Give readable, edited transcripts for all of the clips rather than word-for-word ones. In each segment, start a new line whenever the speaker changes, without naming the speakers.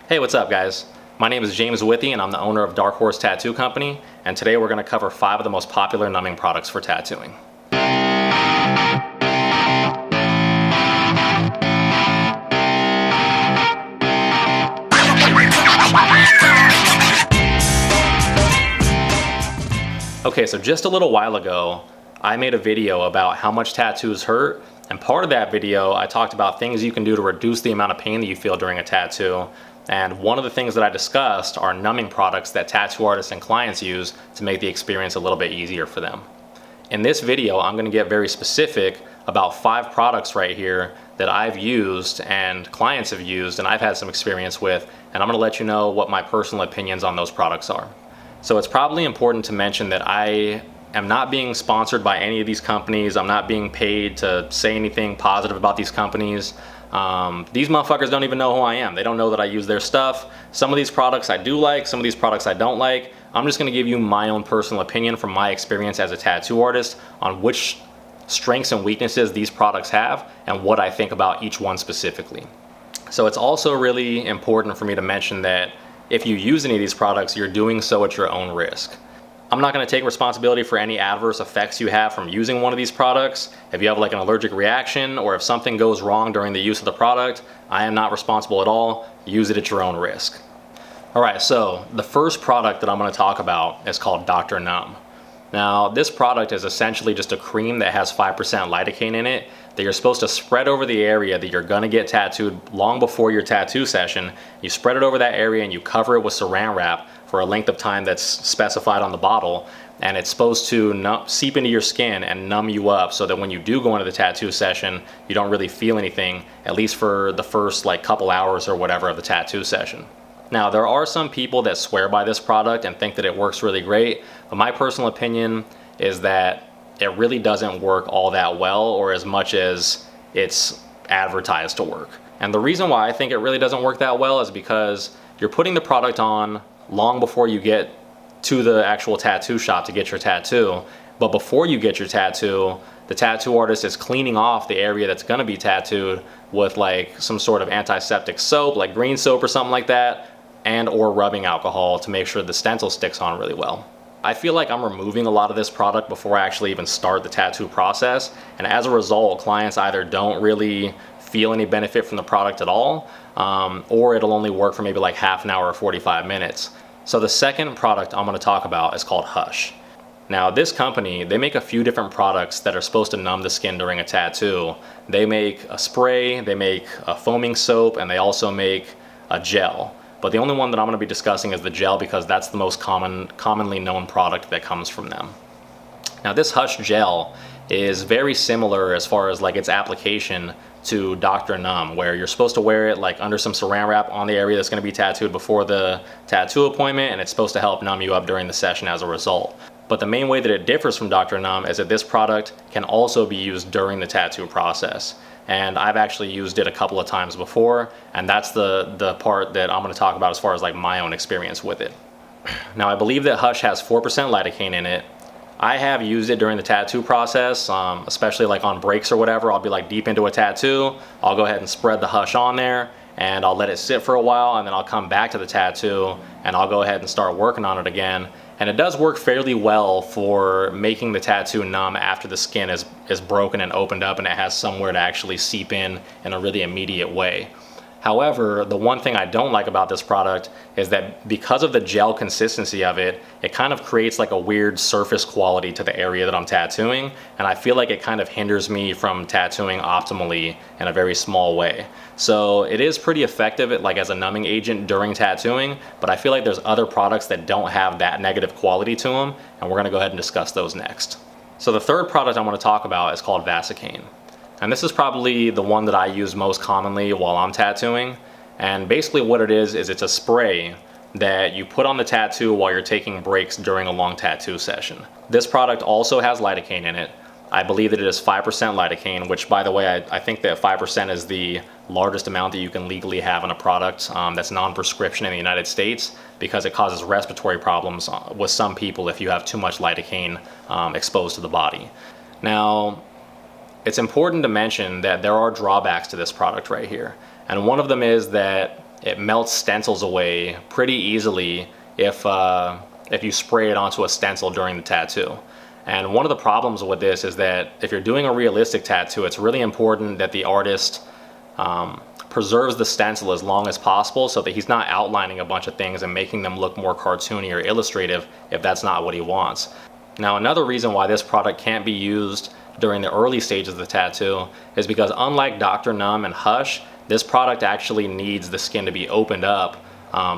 Hey, what's up guys? My name is James Withy and I'm the owner of Dark Horse Tattoo Company, and today we're going to cover 5 of the most popular numbing products for tattooing. Okay, so just a little while ago, I made a video about how much tattoos hurt, and part of that video I talked about things you can do to reduce the amount of pain that you feel during a tattoo. And one of the things that I discussed are numbing products that tattoo artists and clients use to make the experience a little bit easier for them. In this video, I'm going to get very specific about 5 products right here that I've used and clients have used and I've had some experience with, and I'm going to let you know what my personal opinions on those products are. So it's probably important to mention that I am not being sponsored by any of these companies. I'm not being paid to say anything positive about these companies. These motherfuckers don't even know who I am. They don't know that I use their stuff. Some of these products I do like, some of these products I don't like. I'm just going to give you my own personal opinion from my experience as a tattoo artist on which strengths and weaknesses these products have and what I think about each one specifically. So it's also really important for me to mention that if you use any of these products, you're doing so at your own risk. I'm not going to take responsibility for any adverse effects you have from using one of these products. If you have like an allergic reaction or if something goes wrong during the use of the product, I am not responsible at all. Use it at your own risk. Alright, so the first product that I'm going to talk about is called Dr. Numb. Now, this product is essentially just a cream that has 5% lidocaine in it that you're supposed to spread over the area that you're going to get tattooed long before your tattoo session. You spread it over that area and you cover it with saran wrap for a length of time that's specified on the bottle, and it's supposed to seep into your skin and numb you up so that when you do go into the tattoo session, you don't really feel anything, at least for the first like couple hours or whatever of the tattoo session. Now, there are some people that swear by this product and think that it works really great, but my personal opinion is that it really doesn't work all that well or as much as it's advertised to work. And the reason why I think it really doesn't work that well is because you're putting the product on long before you get to the actual tattoo shop to get your tattoo. But before you get your tattoo, the tattoo artist is cleaning off the area that's going to be tattooed with like some sort of antiseptic soap, like green soap or something like that, and or rubbing alcohol to make sure the stencil sticks on really well. I feel like I'm removing a lot of this product before I actually even start the tattoo process, and as a result, clients either don't really feel any benefit from the product at all, or it'll only work for maybe like half an hour or 45 minutes. So the second product I'm going to talk about is called Hush. Now, this company, they make a few different products that are supposed to numb the skin during a tattoo. They make a spray, they make a foaming soap, and they also make a gel. But the only one that I'm going to be discussing is the gel because that's the most commonly known product that comes from them. Now, this Hush gel is very similar as far as like its application to Dr. Numb, where you're supposed to wear it like under some saran wrap on the area that's going to be tattooed before the tattoo appointment, and it's supposed to help numb you up during the session as a result. But the main way that it differs from Dr. Numb is that this product can also be used during the tattoo process. And I've actually used it a couple of times before, and that's the part that I'm going to talk about as far as like my own experience with it. Now, I believe that Hush has 4% lidocaine in it. I have used it during the tattoo process, especially like on breaks or whatever. I'll be like deep into a tattoo. I'll go ahead and spread the Hush on there, and I'll let it sit for a while, and then I'll come back to the tattoo and I'll go ahead and start working on it again. And it does work fairly well for making the tattoo numb after the skin is broken and opened up and it has somewhere to actually seep in a really immediate way. However, the one thing I don't like about this product is that because of the gel consistency of it, it kind of creates like a weird surface quality to the area that I'm tattooing, and I feel like it kind of hinders me from tattooing optimally in a very small way. So it is pretty effective like as a numbing agent during tattooing, but I feel like there's other products that don't have that negative quality to them, and we're going to go ahead and discuss those next. So the third product I want to talk about is called Vasa Cain. And this is probably the one that I use most commonly while I'm tattooing. And basically what it is it's a spray that you put on the tattoo while you're taking breaks during a long tattoo session. This product also has lidocaine in it. I believe that it is 5% lidocaine, which by the way, I think that 5% is the largest amount that you can legally have in a product that's non-prescription in the United States, because it causes respiratory problems with some people if you have too much lidocaine exposed to the body. Now, it's important to mention that there are drawbacks to this product right here. And one of them is that it melts stencils away pretty easily if you spray it onto a stencil during the tattoo. And one of the problems with this is that if you're doing a realistic tattoo, it's really important that the artist preserves the stencil as long as possible so that he's not outlining a bunch of things and making them look more cartoony or illustrative if that's not what he wants. Now, another reason why this product can't be used during the early stages of the tattoo is because unlike Dr. Numb and Hush, this product actually needs the skin to be opened up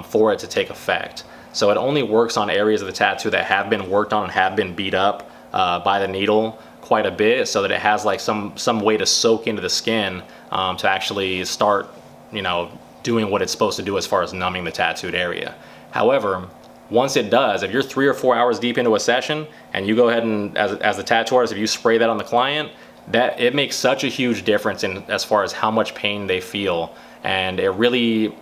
for it to take effect. So it only works on areas of the tattoo that have been worked on and have been beat up by the needle quite a bit, so that it has like some way to soak into the skin to actually start, doing what it's supposed to do as far as numbing the tattooed area. However, once it does, if you're 3 or 4 hours deep into a session and you go ahead and as the tattoo artist, if you spray that on the client, that it makes such a huge difference in as far as how much pain they feel. And it really,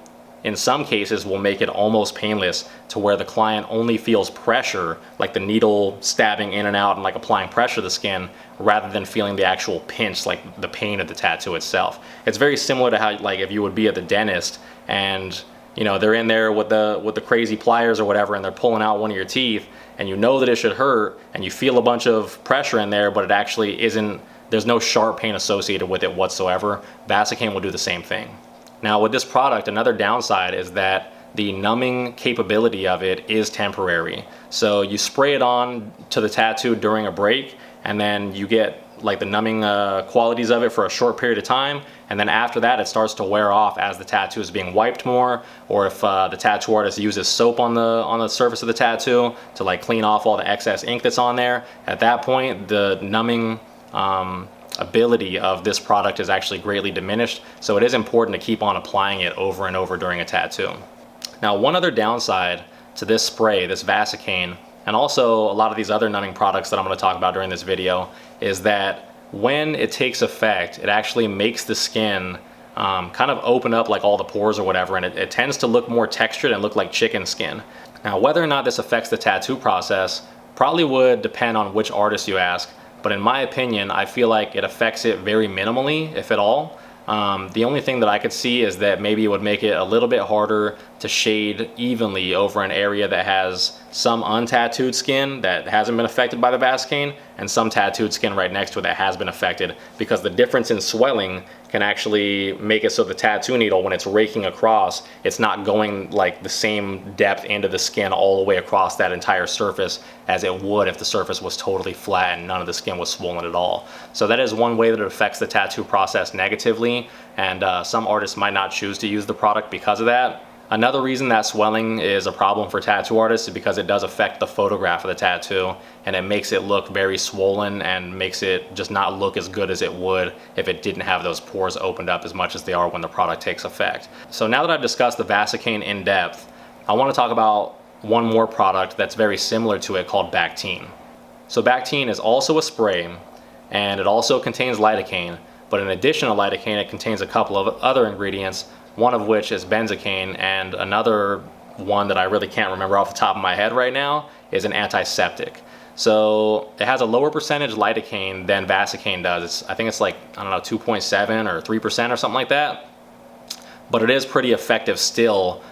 in some cases, will make it almost painless to where the client only feels pressure, like the needle stabbing in and out and like applying pressure to the skin, rather than feeling the actual pinch, like the pain of the tattoo itself. It's very similar to how, like, if you would be at the dentist and they're in there with the crazy pliers or whatever, and they're pulling out one of your teeth, and you know that it should hurt, and you feel a bunch of pressure in there, but it actually isn't. There's no sharp pain associated with it whatsoever. Vasa Cain will do the same thing. Now, with this product, another downside is that the numbing capability of it is temporary. So you spray it on to the tattoo during a break, and then you get like the numbing qualities of it for a short period of time, and then after that it starts to wear off as the tattoo is being wiped more, or if the tattoo artist uses soap on the surface of the tattoo to like clean off all the excess ink that's on there. At that point, the numbing ability of this product is actually greatly diminished, so it is important to keep on applying it over and over during a tattoo. Now, one other downside to this spray, this Vasa Cain, and also a lot of these other numbing products that I'm going to talk about during this video, is that when it takes effect, it actually makes the skin kind of open up like all the pores or whatever, and it tends to look more textured and look like chicken skin. Now, whether or not this affects the tattoo process probably would depend on which artist you ask, but in my opinion, I feel like it affects it very minimally, if at all. The only thing that I could see is that maybe it would make it a little bit harder to shade evenly over an area that has some untattooed skin that hasn't been affected by the Vasa Cain and some tattooed skin right next to it that has been affected, because the difference in swelling can actually make it so the tattoo needle, when it's raking across, it's not going like the same depth into the skin all the way across that entire surface as it would if the surface was totally flat and none of the skin was swollen at all. So that is one way that it affects the tattoo process negatively, and some artists might not choose to use the product because of that. Another reason that swelling is a problem for tattoo artists is because it does affect the photograph of the tattoo, and it makes it look very swollen and makes it just not look as good as it would if it didn't have those pores opened up as much as they are when the product takes effect. So now that I've discussed the Vasa Cain in depth, I want to talk about one more product that's very similar to it called Bactine. So Bactine is also a spray, and it also contains lidocaine, but in addition to lidocaine, it contains a couple of other ingredients, one of which is benzocaine, and another one that I really can't remember off the top of my head right now is an antiseptic. So it has a lower percentage lidocaine than Vasa Cain does. I think it's like, I don't know, 2.7 or 3% or something like that. But it is pretty effective still,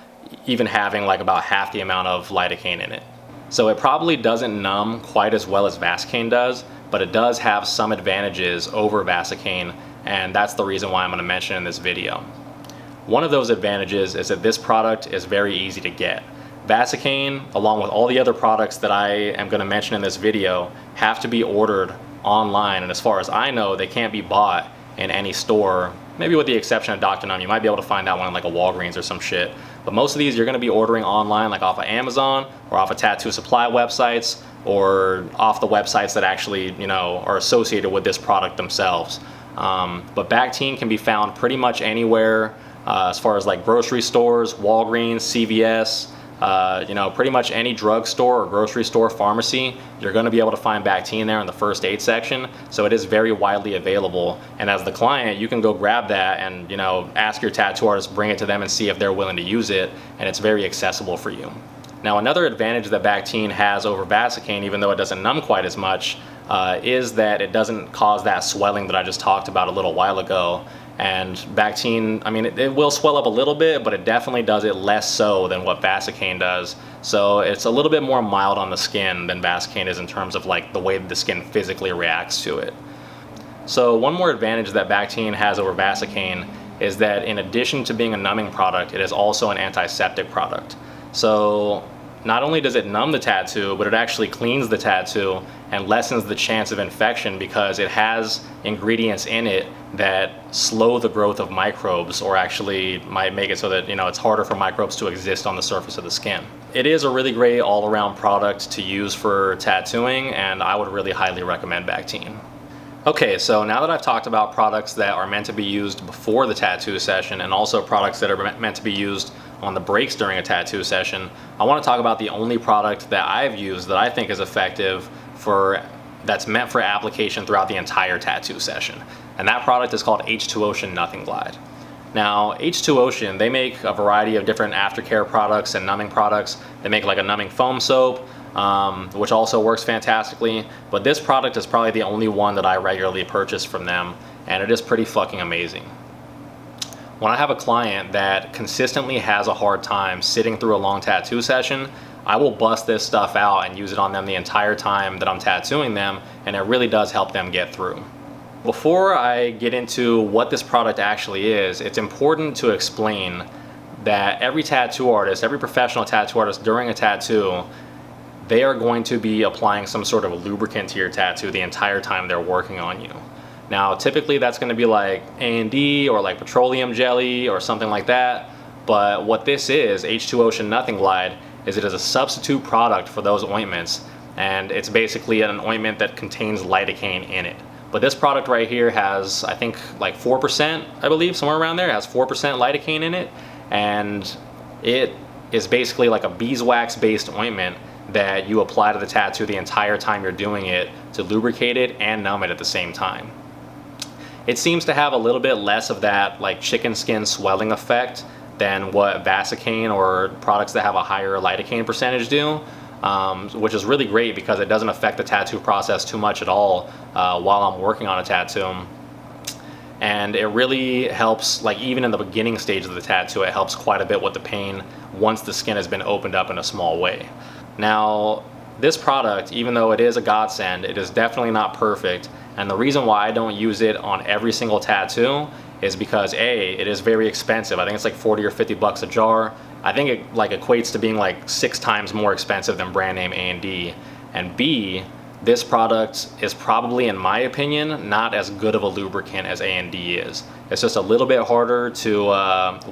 even having like about half the amount of lidocaine in it. So it probably doesn't numb quite as well as Vasa Cain does, but it does have some advantages over Vasa Cain, and that's the reason why I'm going to mention it in this video. One of those advantages is that this product is very easy to get. Vasa Cain, along with all the other products that I am going to mention in this video, have to be ordered online, and as far as I know, they can't be bought in any store, maybe with the exception of Dr. Numb. You might be able to find that one in like a Walgreens or some shit, but most of these you're going to be ordering online, like off of Amazon or off of tattoo supply websites, or off the websites that actually, are associated with this product themselves. But Bactine can be found pretty much anywhere, as far as like grocery stores, Walgreens, CVS, pretty much any drugstore or grocery store, pharmacy, you're going to be able to find Bactine there in the first aid section. So it is very widely available, and as the client, you can go grab that and ask your tattoo artist, bring it to them and see if they're willing to use it, and it's very accessible for you. Now, another advantage that Bactine has over Vasa Cain, even though it doesn't numb quite as much, is that it doesn't cause that swelling that I just talked about a little while ago. And Bactine, I mean, it will swell up a little bit, but it definitely does it less so than what Vasa Cain does. So it's a little bit more mild on the skin than Vasa Cain is in terms of like the way the skin physically reacts to it. So one more advantage that Bactine has over Vasa Cain is that in addition to being a numbing product, it is also an antiseptic product. So not only does it numb the tattoo, but it actually cleans the tattoo and lessens the chance of infection because it has ingredients in it that slow the growth of microbes, or actually might make it so that, you know, it's harder for microbes to exist on the surface of the skin. It is a really great all-around product to use for tattooing, and I would really highly recommend Bactine. Okay, so now that I've talked about products that are meant to be used before the tattoo session and also products that are meant to be used on the breaks during a tattoo session, I want to talk about the only product that I've used that I think is effective that's meant for application throughout the entire tattoo session. And that product is called H2 Ocean Nothing Glide. Now, H2 Ocean, they make a variety of different aftercare products and numbing products. They make like a numbing foam soap, which also works fantastically, but this product is probably the only one that I regularly purchase from them, and it is pretty fucking amazing. When I have a client that consistently has a hard time sitting through a long tattoo session, I will bust this stuff out and use it on them the entire time that I'm tattooing them, and it really does help them get through. Before I get into what this product actually is, it's important to explain that every tattoo artist, every professional tattoo artist during a tattoo, they are going to be applying some sort of lubricant to your tattoo the entire time they're working on you. Now, typically that's going to be like A&D or like petroleum jelly or something like that, but what this is, H2 Ocean Nothing Glide, is it is a substitute product for those ointments, and it's basically an ointment that contains lidocaine in it. But this product right here has, I think, like 4%, I believe, somewhere around there, it has 4% lidocaine in it, and it is basically like a beeswax based ointment that you apply to the tattoo the entire time you're doing it to lubricate it and numb it at the same time. It seems to have a little bit less of that like chicken skin swelling effect than what Vasa Cain or products that have a higher lidocaine percentage do, which is really great because it doesn't affect the tattoo process too much at all while I'm working on a tattoo. And it really helps, like even in the beginning stage of the tattoo, it helps quite a bit with the pain once the skin has been opened up in a small way. Now, this product, even though it is a godsend, it is definitely not perfect. And the reason why I don't use it on every single tattoo is because A, it is very expensive. I think it's like 40 or 50 bucks a jar. I think it like equates to being like 6 times more expensive than brand name A&D. And B, this product is probably, in my opinion, not as good of a lubricant as A&D is. It's just a little bit harder to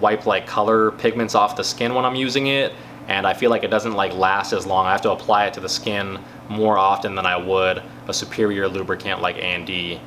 wipe like color pigments off the skin when I'm using it, and I feel like it doesn't like last as long. I have to apply it to the skin more often than I would a superior lubricant like A&D,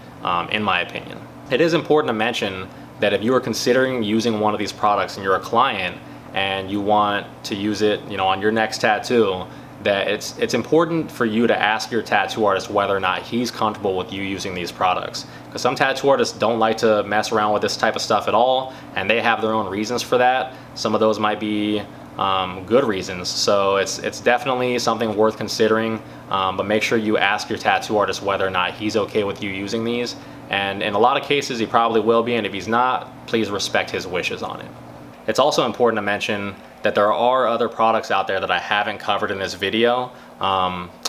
in my opinion. It is important to mention that if you are considering using one of these products and you're a client and you want to use it, you know, on your next tattoo, that it's important for you to ask your tattoo artist whether or not he's comfortable with you using these products. Because some tattoo artists don't like to mess around with this type of stuff at all, and they have their own reasons for that. Some of those might be good reasons, so it's definitely something worth considering, but make sure you ask your tattoo artist whether or not he's okay with you using these, and in a lot of cases he probably will be, and if he's not, please respect his wishes on it. It's also important to mention that there are other products out there that I haven't covered in this video.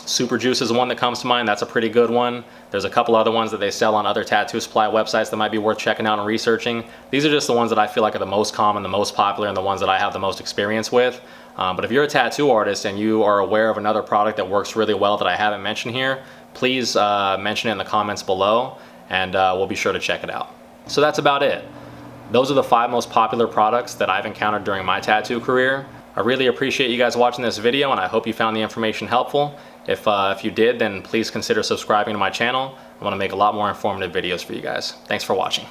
Super Juice is one that comes to mind. That's a pretty good one. There's a couple other ones that they sell on other tattoo supply websites that might be worth checking out and researching. These are just the ones that I feel like are the most common, the most popular, and the ones that I have the most experience with. But if you're a tattoo artist and you are aware of another product that works really well that I haven't mentioned here, please mention it in the comments below, and we'll be sure to check it out. So that's about it. Those are the 5 most popular products that I've encountered during my tattoo career. I really appreciate you guys watching this video, and I hope you found the information helpful. If you did, then please consider subscribing to my channel. I want to make a lot more informative videos for you guys. Thanks for watching.